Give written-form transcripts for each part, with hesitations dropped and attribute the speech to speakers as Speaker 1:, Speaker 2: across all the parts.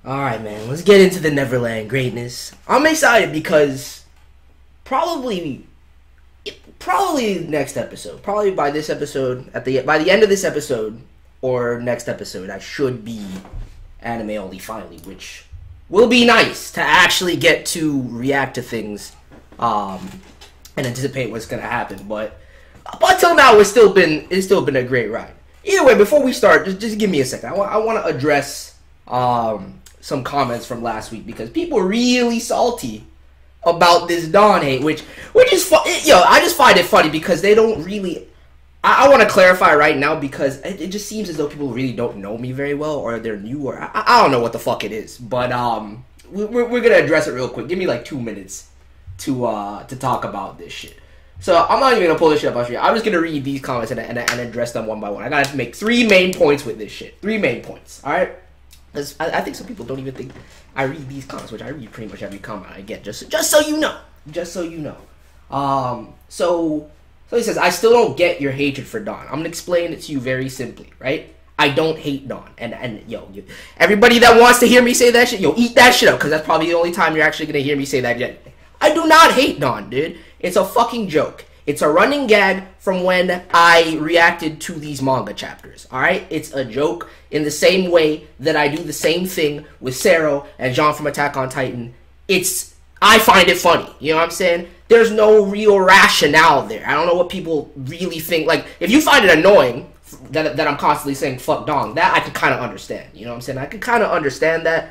Speaker 1: Alright, man, let's get into the Neverland greatness. I'm excited because probably next episode, probably by this episode, by the end of this episode or next episode, I should be anime only finally, which will be nice to actually get to react to things and anticipate what's gonna happen. But up until now, it's still been a great ride. Either way, before we start, just give me a second. I want to address some comments from last week because people are really salty about this Dawn hate, which is I just find it funny because they don't really. I want to clarify right now because it just seems as though people really don't know me very well, or they're new, or I don't know what the fuck it is. But we're gonna address it real quick. Give me like 2 minutes to talk about this shit. So I'm not even gonna pull this shit up on stream. I'm just gonna read these comments and address them one by one. I gotta make 3 main points with this shit. 3 main points. All right. I think some people don't even think I read these comments, which I read pretty much every comment I get. Just so you know. Just so you know. So he says, I still don't get your hatred for Dawn. I'm gonna explain it to you very simply, right? I don't hate Dawn, and everybody that wants to hear me say that shit, eat that shit up, because that's probably the only time you're actually gonna hear me say that yet. I do not hate Dawn, dude. It's a fucking joke. It's a running gag from when I reacted to these manga chapters, alright? It's a joke in the same way that I do the same thing with Sero and Jean from Attack on Titan. I find it funny, you know what I'm saying? There's no real rationale there. I don't know what people really think. Like, if you find it annoying that I'm constantly saying fuck Dawn, that I can kind of understand, you know what I'm saying? I can kind of understand that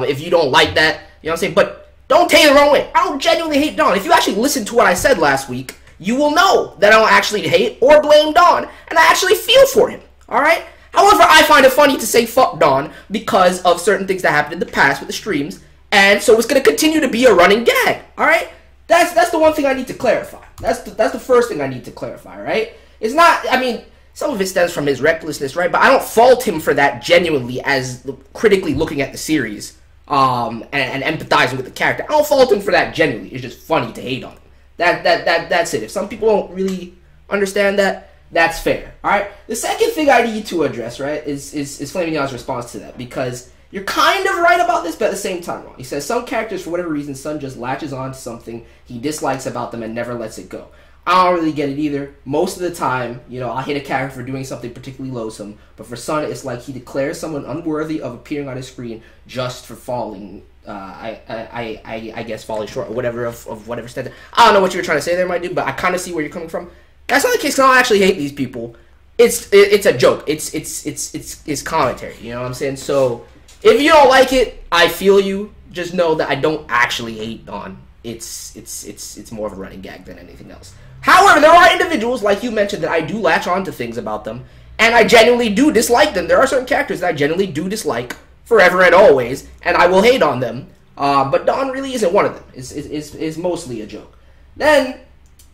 Speaker 1: if you don't like that, you know what I'm saying? But don't take it the wrong way. I don't genuinely hate Dawn. If you actually listen to what I said last week, you will know that I don't actually hate or blame Dawn, and I actually feel for him, alright? However, I find it funny to say fuck Dawn because of certain things that happened in the past with the streams, and so it's going to continue to be a running gag, alright? That's the one thing I need to clarify. That's the first thing I need to clarify, right? It's not, I mean, some of it stems from his recklessness, right? But I don't fault him for that genuinely as critically looking at the series and empathizing with the character. I don't fault him for that genuinely. It's just funny to hate on him. That's it. If some people don't really understand that, that's fair. Alright? The second thing I need to address, right, is Flaming Yaw's response to that, because you're kind of right about this, but at the same time wrong. He says, some characters, for whatever reason, Sun just latches on to something he dislikes about them and never lets it go. I don't really get it either. Most of the time, I'll hate a character for doing something particularly loathsome, but for Sun, it's like he declares someone unworthy of appearing on his screen just for falling, I guess falling short or whatever of whatever standard. I don't know what you were trying to say there, my dude, but I kind of see where you're coming from. That's not the case, because I don't actually hate these people. It's a joke. It's commentary, you know what I'm saying? So, if you don't like it, I feel you. Just know that I don't actually hate Dawn. It's more of a running gag than anything else. However, there are individuals, like you mentioned, that I do latch on to things about them, and I genuinely do dislike them. There are certain characters that I genuinely do dislike forever and always, and I will hate on them. But Dawn really isn't one of them. It's mostly a joke. Then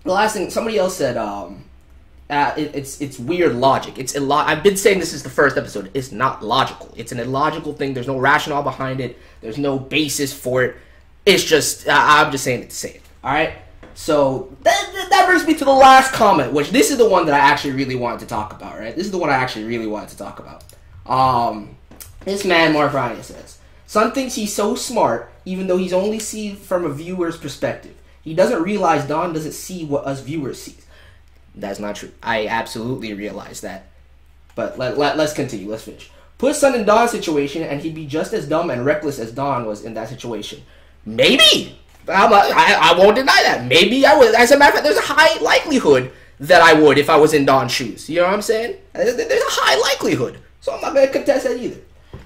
Speaker 1: the last thing, somebody else said, it's weird logic. I've been saying this is the first episode. It's not logical. It's an illogical thing. There's no rationale behind it. There's no basis for it. It's just I'm just saying it to say it. All right. So that brings me to the last comment, which this is the one that I actually really wanted to talk about. Right. This is the one I actually really wanted to talk about. This man Mark Ryan says, Sun thinks he's so smart, even though he's only seen from a viewer's perspective. He doesn't realize Dawn doesn't see what us viewers see. That's not true. I absolutely realize that. But let's continue. Let's finish. Put Sun in Dawn's situation, and he'd be just as dumb and reckless as Dawn was in that situation. Maybe. I won't deny that. Maybe I would. As a matter of fact, there's a high likelihood that I would if I was in Dawn's shoes. You know what I'm saying? There's a high likelihood. So I'm not going to contest that either.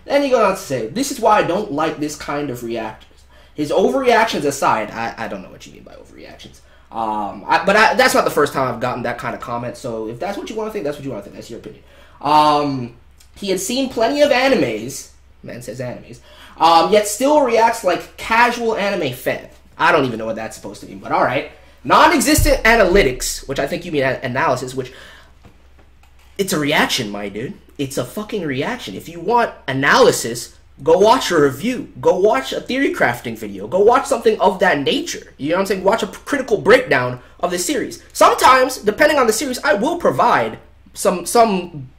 Speaker 1: Then he goes on to say, this is why I don't like this kind of reactors. His overreactions aside, I don't know what you mean by overreactions. But that's not the first time I've gotten that kind of comment, so if that's what you want to think, that's what you want to think. That's your opinion. He had seen plenty of animes, man says animes, yet still reacts like casual anime fan. I don't even know what that's supposed to mean, but alright. Non-existent analytics, which I think you mean analysis, which, it's a reaction, my dude. It's a fucking reaction. If you want analysis, go watch a review. Go watch a theory crafting video. Go watch something of that nature. You know what I'm saying? Watch a critical breakdown of the series. Sometimes, depending on the series, I will provide some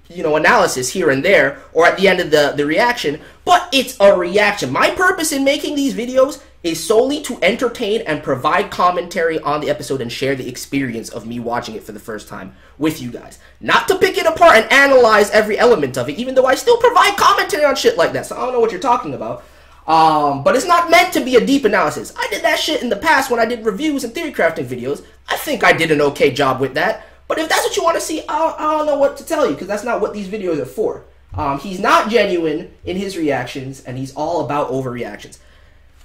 Speaker 1: analysis here and there, or at the end of the reaction, but it's a reaction. My purpose in making these videos is solely to entertain and provide commentary on the episode and share the experience of me watching it for the first time with you guys. Not to pick it apart and analyze every element of it, even though I still provide commentary on shit like that, so I don't know what you're talking about. But it's not meant to be a deep analysis. I did that shit in the past when I did reviews and theory crafting videos. I think I did an okay job with that. But if that's what you want to see, I don't know what to tell you, because that's not what these videos are for. He's not genuine in his reactions, and he's all about overreactions.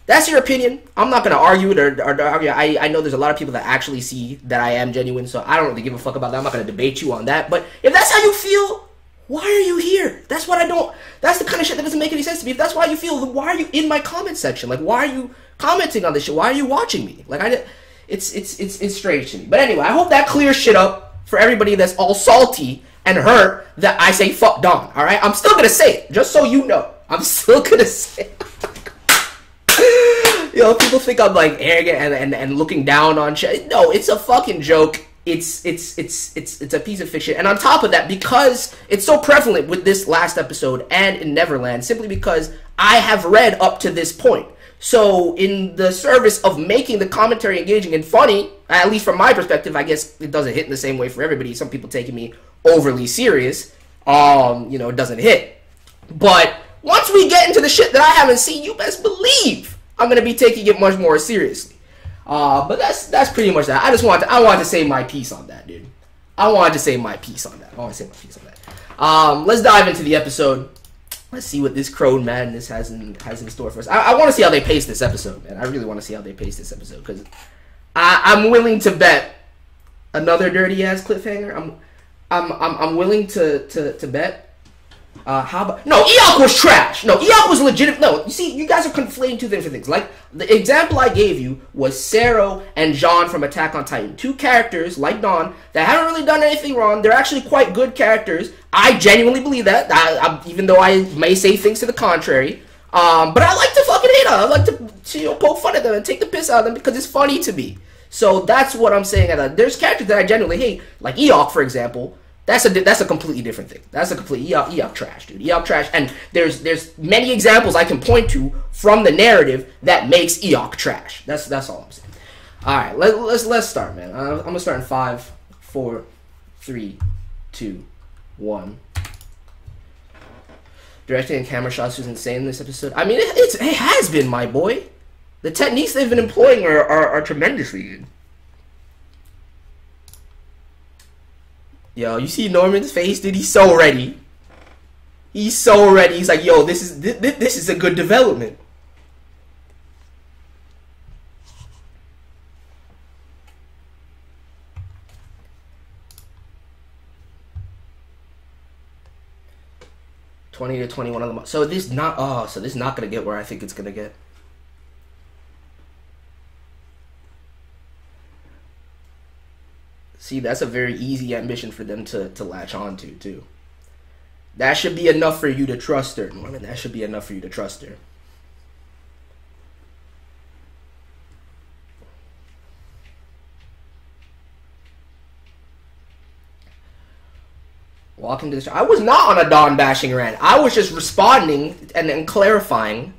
Speaker 1: That's your opinion. I'm not going to argue it or argue. I know there's a lot of people that actually see that I am genuine, so I don't really give a fuck about that. I'm not going to debate you on that. But if that's how you feel, why are you here? That's what I don't... That's the kind of shit that doesn't make any sense to me. If that's why you feel, then why are you in my comment section? Like, why are you commenting on this shit? Why are you watching me? Like, it's strange to me. But anyway, I hope that clears shit up for everybody that's all salty and hurt that I say fuck Don, alright? I'm still gonna say it, just so you know. I'm still gonna say it. People think I'm, like, arrogant and looking down on shit. No, it's a fucking joke. It's a piece of fiction. And on top of that, because it's so prevalent with this last episode and in Neverland, simply because I have read up to this point. So in the service of making the commentary engaging and funny, at least from my perspective, I guess it doesn't hit in the same way for everybody. Some people taking me overly serious, it doesn't hit. But once we get into the shit that I haven't seen, you best believe I'm going to be taking it much more seriously. But that's pretty much that. I wanted to say my piece on that, dude. I wanted to say my piece on that. Let's dive into the episode. Let's see what this crone madness has in store for us. I want to see how they pace this episode, man. I really want to see how they pace this episode, because I'm willing to bet another dirty ass cliffhanger. I'm willing to bet. How about... No, Eok was trash. No, Eok was legitimate. No, you see, you guys are conflating two different things. Like, the example I gave you was Sero and Jean from Attack on Titan. Two characters, like Dawn, that haven't really done anything wrong. They're actually quite good characters. I genuinely believe that, even though I may say things to the contrary. But I like to fucking hate them. I like to poke fun at them and take the piss out of them because it's funny to me. So that's what I'm saying. There's characters that I genuinely hate, like Eok, for example. That's a completely different thing. That's a complete Eok trash, dude. Eok trash, and there's many examples I can point to from the narrative that makes Eok trash. That's all I'm saying. All right, let's start, man. I'm gonna start in 5, 4, 3, 2, 1. Directing and camera shots was insane in this episode. I mean, it has been, my boy. The techniques they've been employing are tremendously good. Yo, you see Norman's face, dude? He's so ready. He's so ready. He's like, yo, this is a good development. $20 to $21 of the month. So this is not gonna get where I think it's gonna get. See, that's a very easy ambition for them to latch on to, too. That should be enough for you to trust her, Norman. That should be enough for you to trust her. Walking to the... I was not on a Dawn bashing rant. I was just responding and clarifying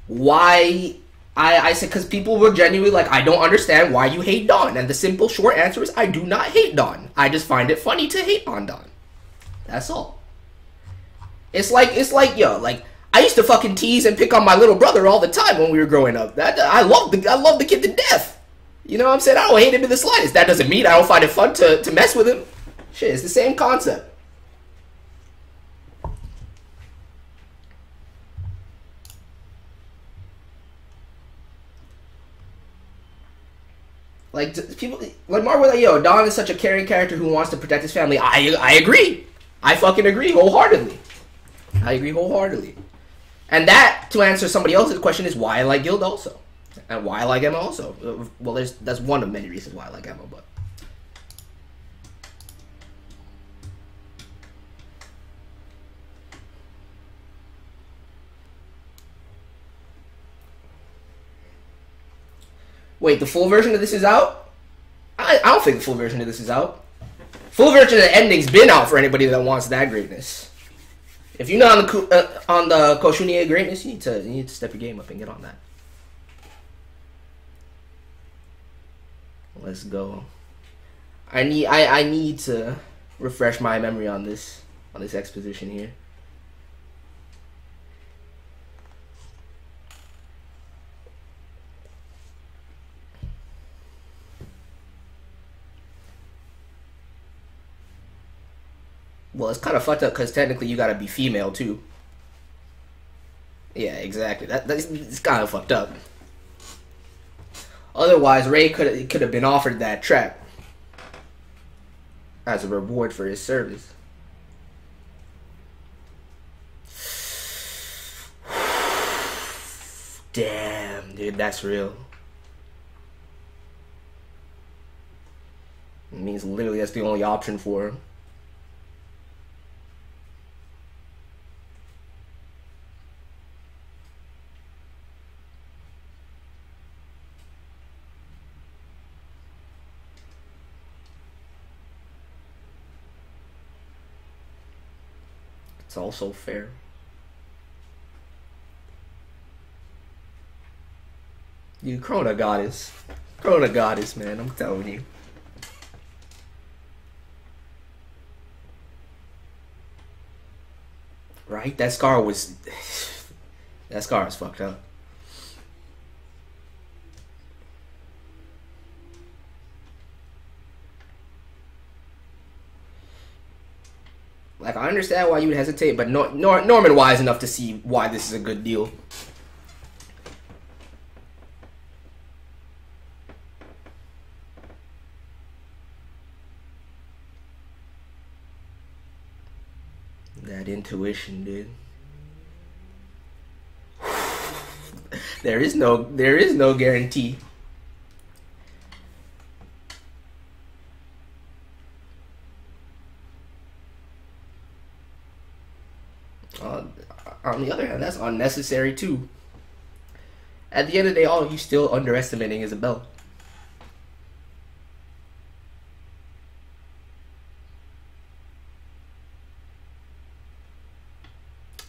Speaker 1: why... I said, because people were genuinely like, I don't understand why you hate Dawn. And the simple, short answer is, I do not hate Dawn. I just find it funny to hate on Dawn. That's all. It's like, yo, like, I used to fucking tease and pick on my little brother all the time when we were growing up. I love the kid to death. You know what I'm saying? I don't hate him in the slightest. That doesn't mean I don't find it fun to mess with him. Shit, it's the same concept. Like, people, like Mark was like, yo, Don is such a caring character who wants to protect his family. I agree. I fucking agree wholeheartedly. I agree wholeheartedly. And that, to answer somebody else's question, is why I like Guild also. And why I like Emma also. Well, that's one of many reasons why I like Emma, but... Wait, the full version of this is out? I don't think the full version of this is out. Full version of the ending's been out for anybody that wants that greatness. If you're not on the Koshuniya greatness, you need to step your game up and get on that. Let's go. I need to refresh my memory on this exposition here. Well, it's kind of fucked up because technically you gotta be female too. Yeah, exactly. It's kind of fucked up. Otherwise, Ray could have been offered that trap as a reward for his service. Damn, dude, that's real. It means literally that's the only option for him. It's also fair. You Krona goddess, man. I'm telling you. Right? That scar was fucked up. Like, I understand why you would hesitate, but Norman wise enough to see why this is a good deal. That intuition, dude. There is no guarantee. On the other hand, that's unnecessary too. At the end of the day, all he's still underestimating Isabella.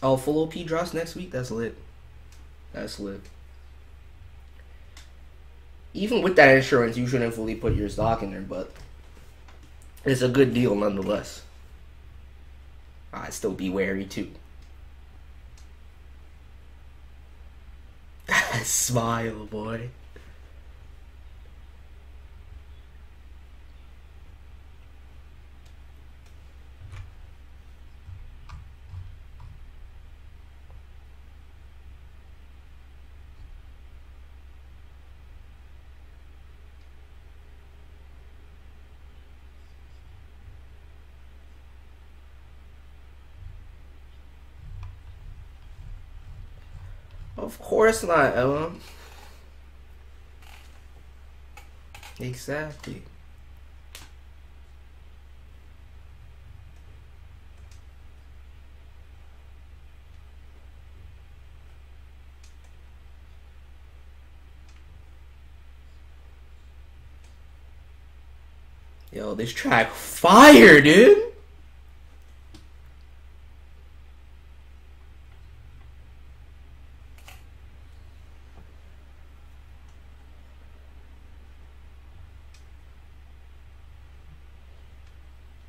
Speaker 1: Oh, full OP drops next week? That's lit. That's lit. Even with that insurance, you shouldn't fully put your stock in there, but it's a good deal nonetheless. I'd still be wary too. Smile, boy. Of course not, Ella. Exactly. Yo, this track fire, dude.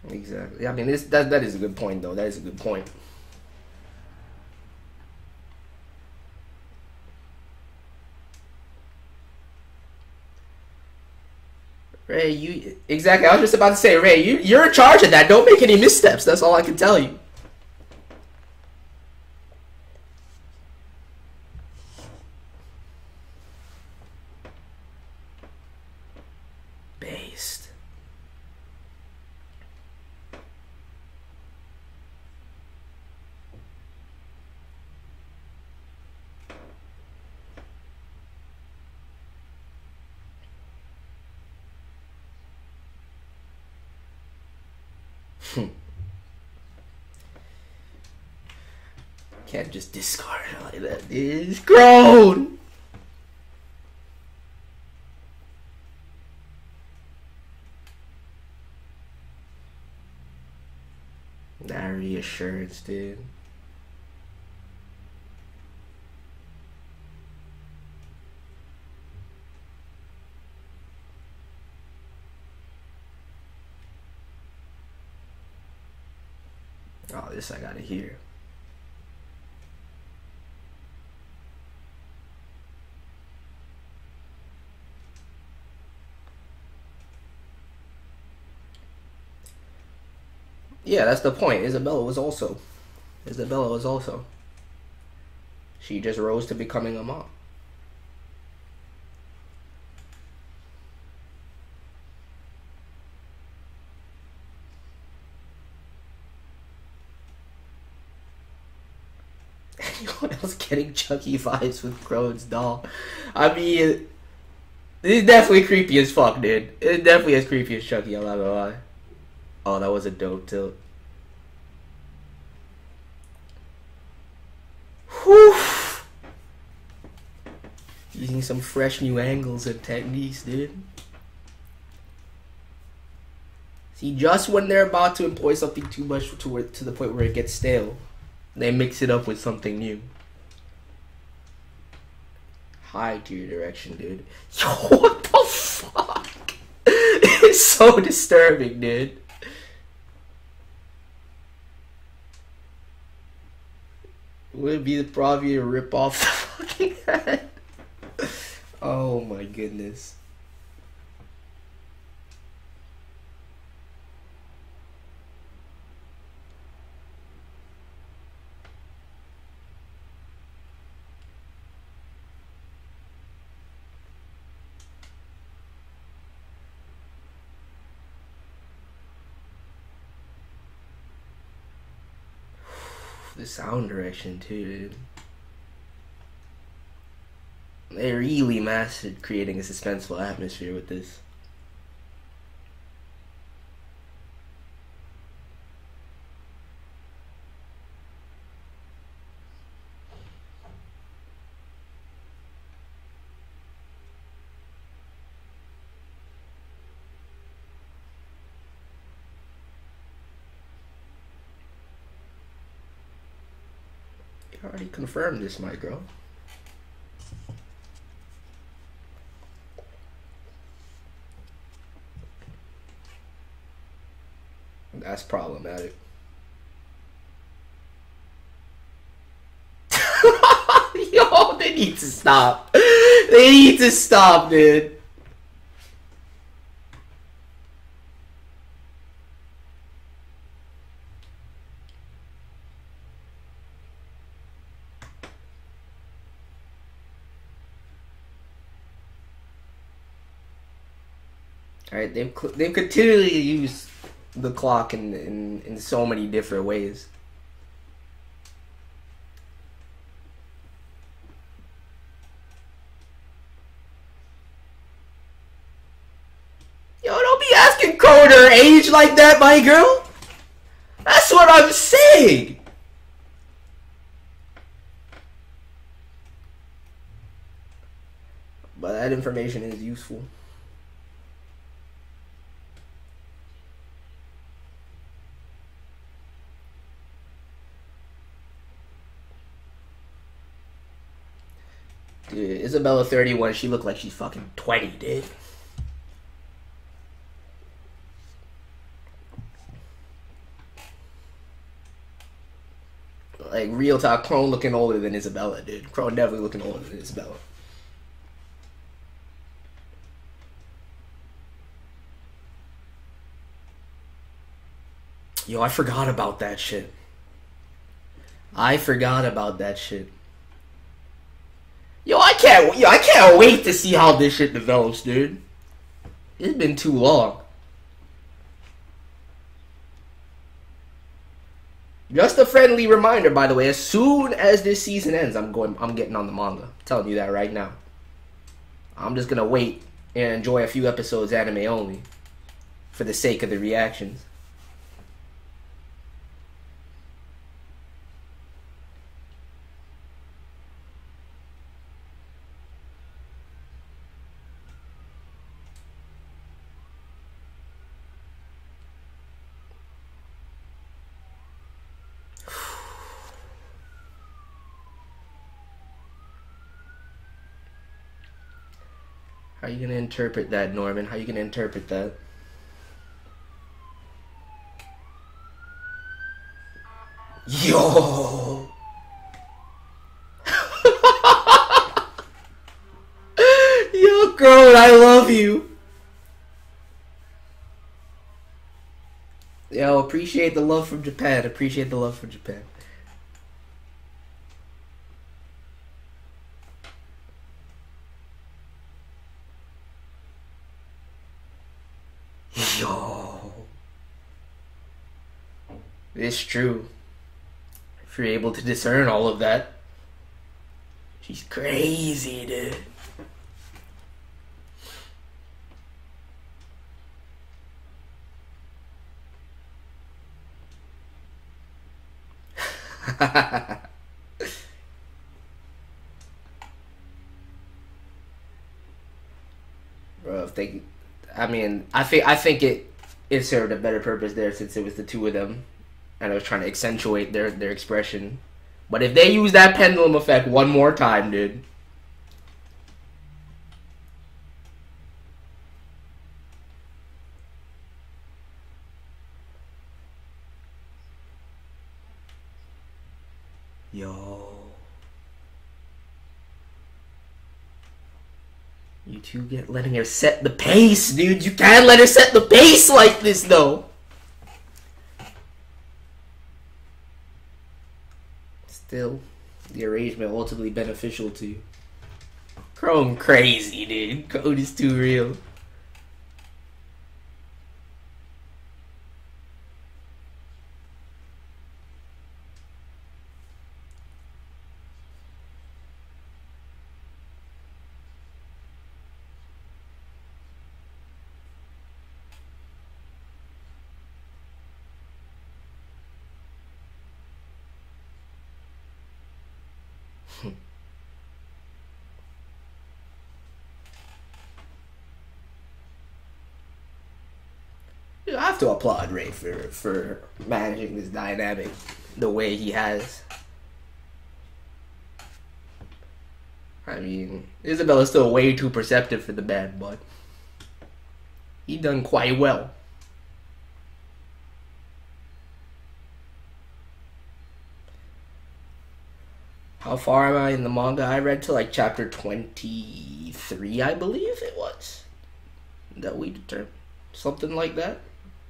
Speaker 1: Exactly. I mean, that is a good point, though. That is a good point. Ray, you exactly. I was just about to say, Ray, you're in charge of that. Don't make any missteps. That's all I can tell you. Based. Can't just discard it like that. It's grown. assurance, dude. Oh, this I gotta hear. Yeah, that's the point. Isabella was also. She just rose to becoming a mom. Anyone else getting Chucky vibes with Crone's doll? I mean, it's definitely creepy as fuck, dude. It's definitely as creepy as Chucky, I'm not gonna lie. Oh, that was a dope tilt. Whew. Using some fresh new angles and techniques, dude. See, just when they're about to employ something too much to the point where it gets stale, they mix it up with something new. High to your direction, dude. Yo, what the fuck? It's so disturbing, dude. Would it be the probably to rip off the fucking head? Oh my goodness. The sound direction too, dude. They really mastered creating a suspenseful atmosphere with this. You already confirmed this, my girl. That's problematic. Yo, they need to stop. They need to stop, dude. Alright, they've continually used the clock in so many different ways. Yo, don't be asking Crone her age like that, my girl. That's what I'm saying. But that information is useful. Dude, Isabella 31, she looked like she's fucking 20, dude. Like, real talk, Crone looking older than Isabella, dude. Crone definitely looking older than Isabella. Yo, I forgot about that shit. Yo, I can't wait to see how this shit develops, dude. It's been too long. Just a friendly reminder, by the way, as soon as this season ends, I'm getting on the manga. I'm telling you that right now. I'm just gonna wait and enjoy a few episodes anime only for the sake of the reactions. How you gonna interpret that, Norman? How you gonna interpret that? Yo! Yo, Crone, I love you. Yo, appreciate the love from Japan. Appreciate the love from Japan. Yo. It's true. If you're able to discern all of that. She's crazy, dude. Bro, if they, I mean, I think it served a better purpose there since it was the two of them, and I was trying to accentuate their expression. But if they use that pendulum effect one more time, dude. Yo. You two get letting her set the pace, dude. You can't let her set the pace like this, though. Still, the arrangement ultimately beneficial to you. Crone crazy, dude. Crone is too real. I have to applaud Ray for managing this dynamic the way he has. I mean, Isabella's still way too perceptive for the bad, but he done quite well. How far am I in the manga? I read to like chapter 23, I believe it was. That we determined. Something like that.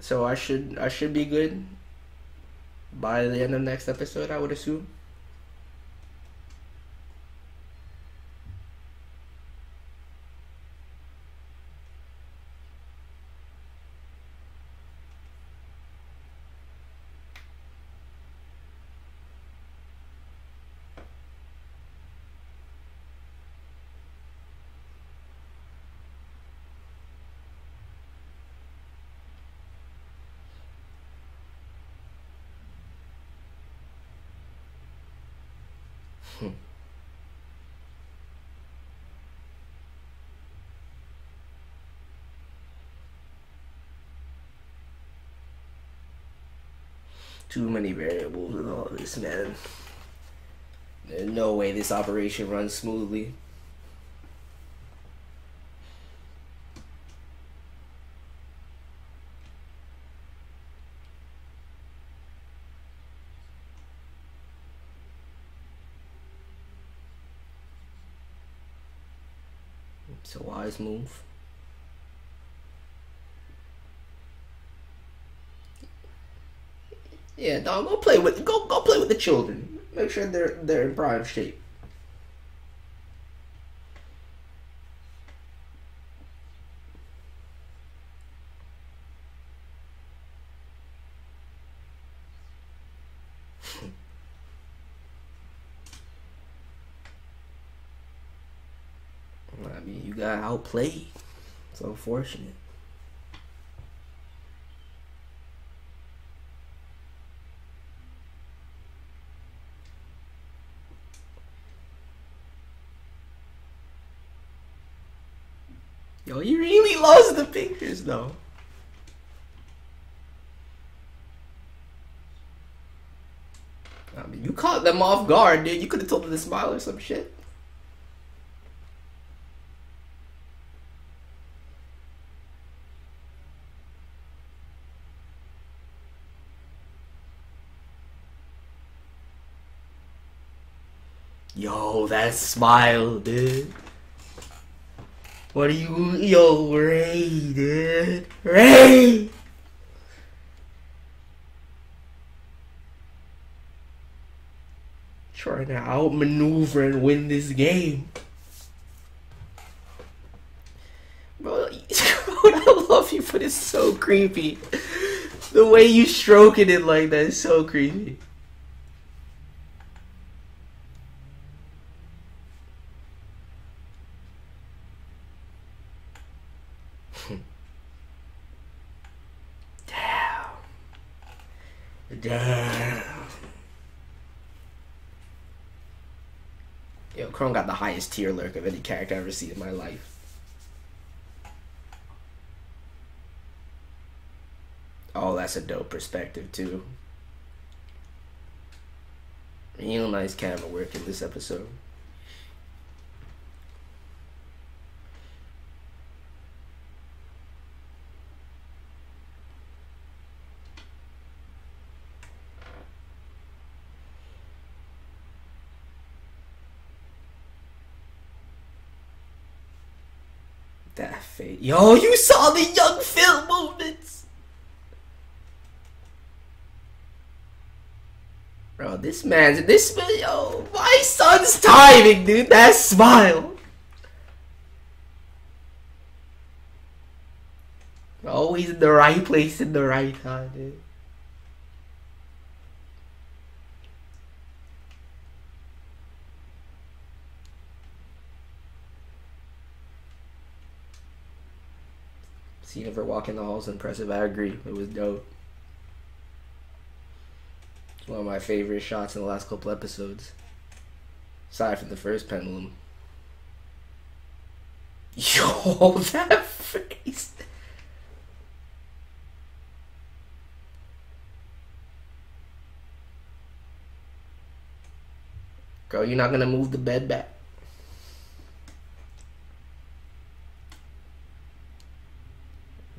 Speaker 1: So I should be good by the end of next episode, I would assume. Too many variables in all this, man. There's no way this operation runs smoothly. It's a wise move. Yeah, dog, go play with the children. Make sure they're in prime shape. I mean, you got outplayed. It's unfortunate. Yo, he really lost the pictures, though. I mean, you caught them off guard, dude. You could have told them to smile or some shit. Yo, that smile, dude. What are you... Yo, Ray, dude. Ray! Trying to outmaneuver and win this game. Bro, I love you, but it's so creepy. The way you stroking it like that is so creepy. Damn. Yo, Chrome got the highest tier lurk of any character I've ever seen in my life. Oh, that's a dope perspective, too. Real nice camera work in this episode. That fate. Yo, you saw the young Phil movements! Bro, this man, yo, my son's timing, dude, that smile. Always in the right place in the right time, dude. Seeing her walk in the halls impressive. I agree. It was dope. It's one of my favorite shots in the last couple episodes. Aside from the first pendulum. Yo, that face. Girl, you're not gonna move the bed back.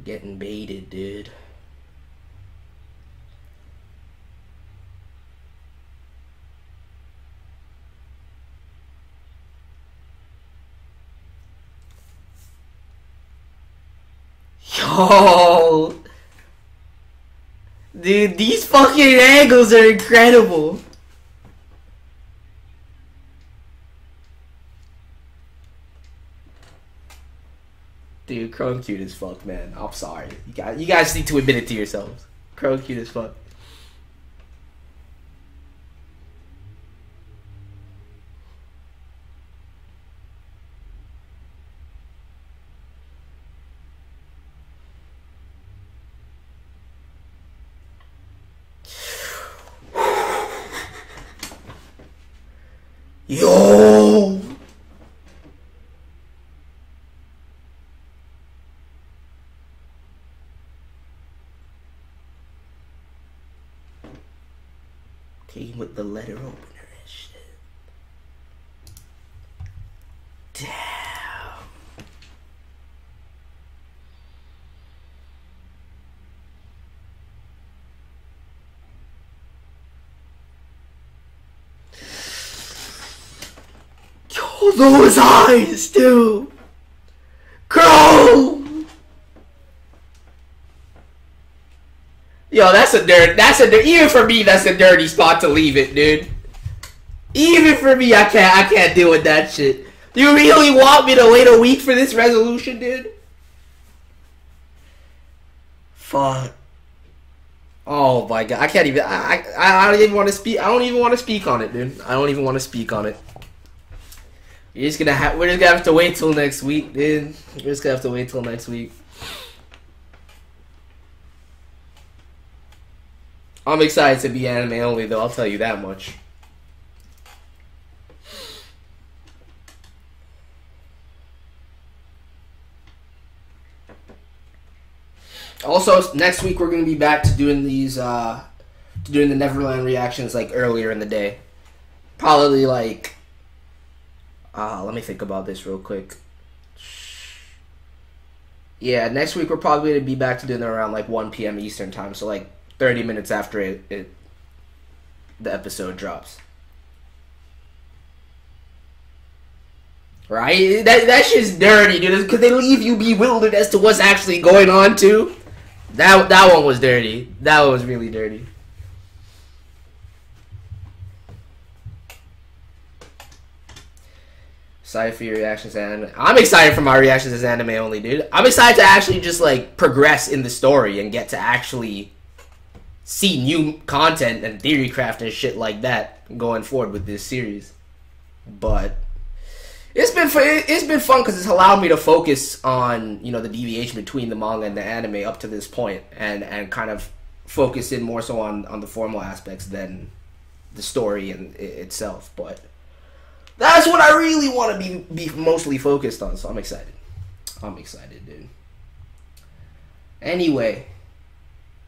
Speaker 1: Getting baited, dude. Yo! Dude, these fucking angles are incredible. Dude, Crone cute as fuck, man. I'm sorry. You guys need to admit it to yourselves. Crone cute as fuck. Yo! Came with the letter opener and shit. Damn. Yo, those eyes, dude. Crow. Yo, that's a even for me, that's a dirty spot to leave it, dude. Even for me, I can't deal with that shit. You really want me to wait a week for this resolution, dude? Fuck. Oh my god, I can't even. I don't even want to speak. I don't even want to speak on it, dude. I don't even want to speak on it. We're just gonna have to wait till next week, dude. We're just gonna have to wait till next week. I'm excited to be anime only, though. I'll tell you that much. Also, next week we're gonna be back to doing these, doing the Neverland reactions like earlier in the day. Probably like, let me think about this real quick. Yeah, next week we're probably gonna be back to doing it around like 1 p.m. Eastern time. So like 30 minutes after the episode drops. Right? That shit's dirty, dude. Because they leave you bewildered as to what's actually going on, too. That one was dirty. That one was really dirty. Excited for your reactions to anime. I'm excited for my reactions as anime only, dude. I'm excited to actually just, like, progress in the story and get to actually see new content and theory craft and shit like that going forward with this series. But it's been fun because it's allowed me to focus on, you know, the deviation between the manga and the anime up to this point, and kind of focus in more so on the formal aspects than the story and itself. But that's what I really want to be mostly focused on, so I'm excited. I'm excited, dude. Anyway,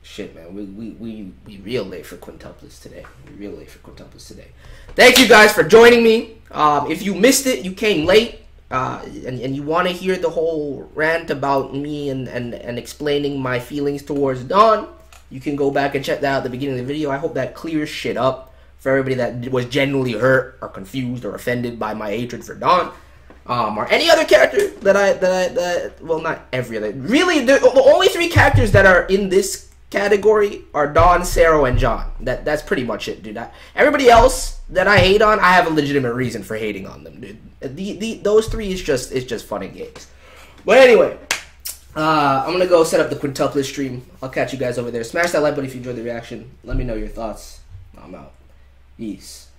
Speaker 1: shit, man, we real late for quintuplets today. We real late for quintuplets today. Thank you guys for joining me. If you missed it, you came late, and you want to hear the whole rant about me and explaining my feelings towards Dawn, you can go back and check that out at the beginning of the video. I hope that clears shit up for everybody that was genuinely hurt or confused or offended by my hatred for Dawn, or any other character that well, not every other. Really, the only three characters that are in this category are Dawn, Sero, and John. That's pretty much it, dude. Everybody else that I hate on, I have a legitimate reason for hating on them, dude. Those three is just fun and games. But anyway, I'm gonna go set up the quintuplet stream. I'll catch you guys over there. Smash that like button if you enjoyed the reaction. Let me know your thoughts. I'm out. Peace.